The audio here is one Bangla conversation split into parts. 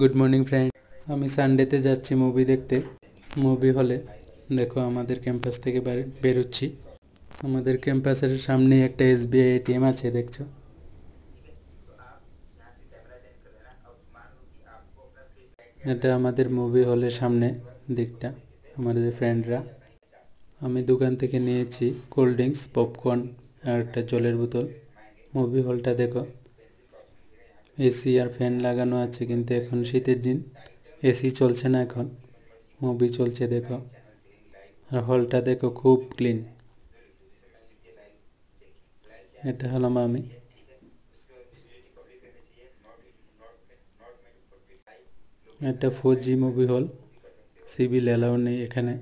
Good morning friend. আমি সানডেতে যাচ্ছি মুভি দেখতে, মুভি হলে। দেখো আমাদের ক্যাম্পাস থেকে বেরোচ্ছি। আমাদের ক্যাম্পাসের সামনে একটা এসবিআই এটিএম আছে, দেখছো? এটা আমাদের মুভি হলের সামনে দিকটা, আমাদের ফ্রেন্ডরা। আমি দোকান থেকে নিয়েছি কোল্ড ড্রিঙ্কস, পপকর্ন আর একটা জলের বোতল। মুভি হলটা দেখো, এসি আর ফ্যান লাগানো আছে, কিন্তু এখন শীতের দিন, এসি চলছে না, এখন মুভি চলছে দেখো। আর হলটা দেখো খুব ক্লিন। এটা হলাম আমি। এটা 4G movie hall, civil allow নেই এখানে।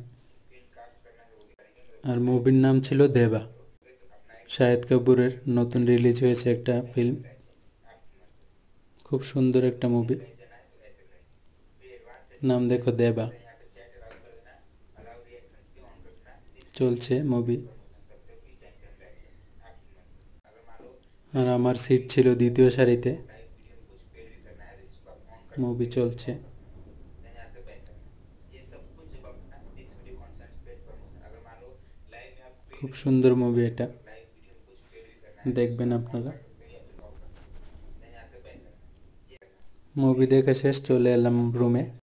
আর মুভির নাম ছিল দেবা, শাহিদ কাপুরের নতুন রিলিজ হয়েছে একটা ফিল্ম, খুব সুন্দর একটা মুভি। নাম দেখো দেবা, চলছে মুভি। আর আমার সিট ছিল দ্বিতীয় সারিতে, মুভি চলছে। খুব সুন্দর মুভি এটা, দেখবেন আপনারা। মুভি দেখা শেষ, চলে এলাম রুমে।